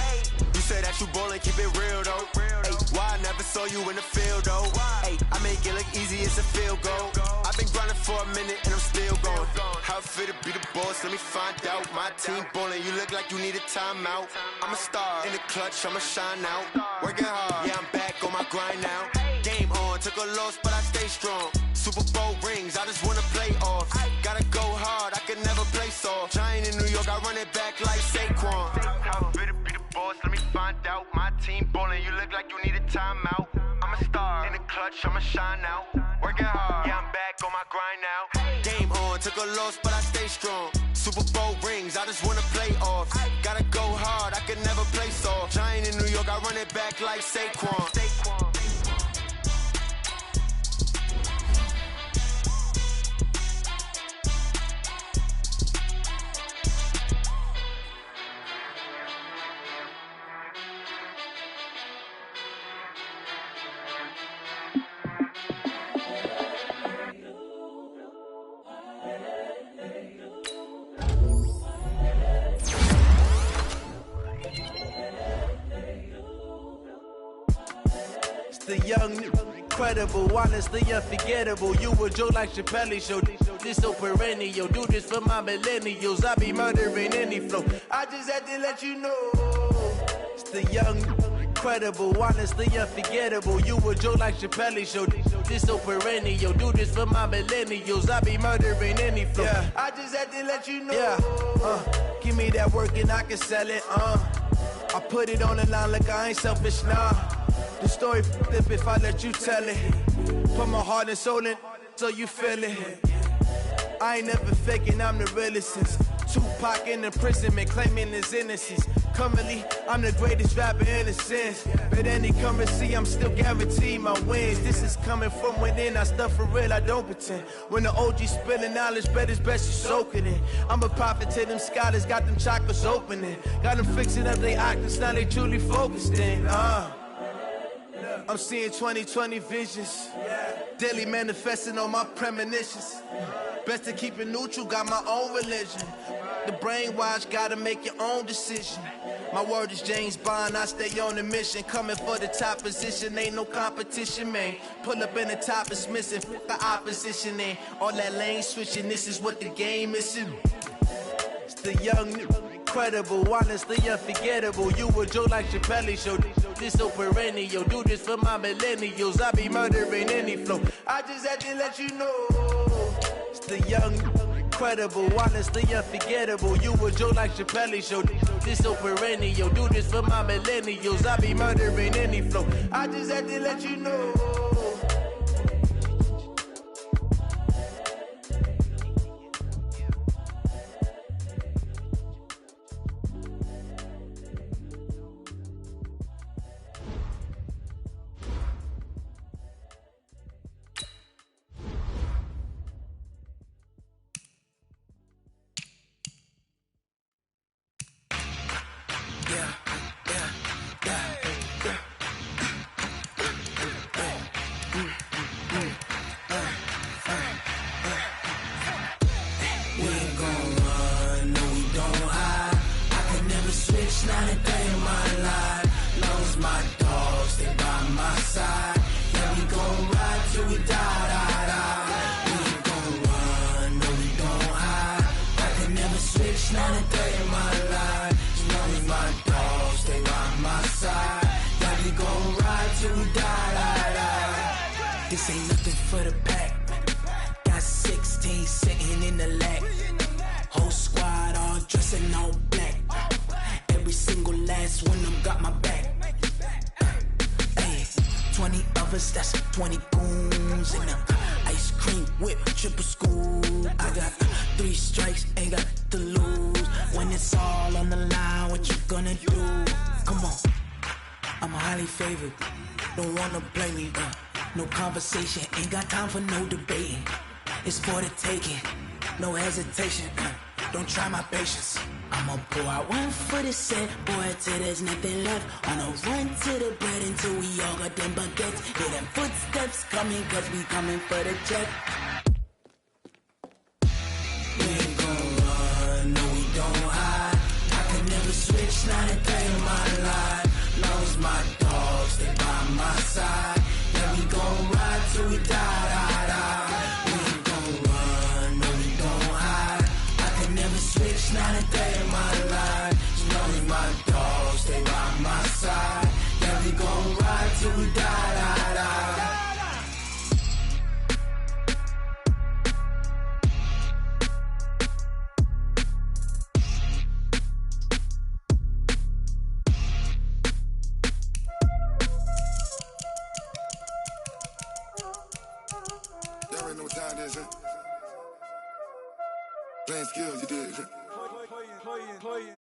You say that you ballin', keep it real though. Ay, why I never saw you in the field though? Ay, I make it look easy, it's a field goal. I've been grinding for a minute and I'm still going. How it feel to be the boss, let me find out. My team ballin', you look like you need a timeout. I'm a star in the clutch, I'ma shine out. Working hard, yeah, I'm back on my grind now. Game on, took a loss, but I stay strong. Super Bowl rings, I just wanna play off. Gotta go hard, I can never play soft. Giant in New York, I run it back like Saquon. How it feel to be the boss, let me find out. My team ballin', you look like you need a timeout. I'm a star in the clutch, I'ma shine out. Working hard, yeah, I'm back on my grind now. Game on, took a loss, but I stay strong. Super Bowl rings, I just wanna play off. Gotta go hard, I can never play soft. Giant in New York, I run it back like Saquon. The young, incredible, honestly unforgettable. You a Joe like Chappelle show. This so perennial. Do this for my millennials. I be murdering any flow. I just had to let you know. It's the young, incredible, honestly unforgettable. You a Joe like Chappelle show. This so perennial. Do this for my millennials. I be murdering any flow. Yeah. I just had to let you know. Yeah. Give me that work and I can sell it. I put it on the line like I ain't selfish, nah. The story flip if I let you tell it. Put my heart and soul in so you feel it. I ain't never faking, I'm the realest since Tupac in imprisonment, claiming his innocence. Currently, I'm the greatest rapper in a sense. But any currency, I'm still guaranteed my wins. This is coming from within, I stuff for real, I don't pretend. When the OG spilling knowledge, bet it's best you soak it in. I'm a prophet to them scholars, got them chakras opening. Got them fixing up they octaves, now they truly focused in. I'm seeing 2020 visions. Daily manifesting on my premonitions. Best to keep it neutral, got my own religion. The brainwash, gotta make your own decision. My word is James Bond, I stay on the mission. Coming for the top position, ain't no competition, man. Pull up in the top, it's missing, fuck the opposition, ain't all that lane switching, this is what the game is. It's the young, incredible, honestly unforgettable. You a Joe like Chappelle show. This so perennial. Do this for my millennials. I be murdering any flow. I just had to let you know. It's the young, incredible, honestly unforgettable. You a Joe like Chappelle show. This so perennial. Do this for my millennials. I be murdering any flow. I just had to let you know. side. Yeah, we gon' ride till we die, die, die. We ain't gon' run, no, we gon' hide. I can never switch, not a day in my life. You know me, my dogs, stay by my side. Yeah, we gon' ride till we die, die, die. This ain't nothing for the pack. Got 16 sitting in the lap. Whole squad all dressed in all black. Every single last one of them got my back. Hey, 20 of us, that's 20 goons. And ice cream whip, triple scoop. I got 3 strikes, ain't got to lose. When it's all on the line, what you gonna do? Come on, I'm highly favored. Don't wanna play me, no conversation, ain't got time for no debating. It's for the taking, no hesitation. Don't try my patience. I'ma pour out one for the set, boy, till there's nothing left. On a run to the bread until we all got them baguettes. Hear them footsteps coming, cause we coming for the check. We ain't gon' run, no, we don't hide. I can never switch, not a day in my life. Long as my dogs stay by my side. Yeah, we gon' ride till we die, die, die. We ain't gon' run, no, we don't hide. I can never switch, not a day in my life. You know me, my dogs stay by my side. Yeah, we gon' ride till we die, die, die. Y'all already know what time it is, huh? Playing skills, you did. Playing.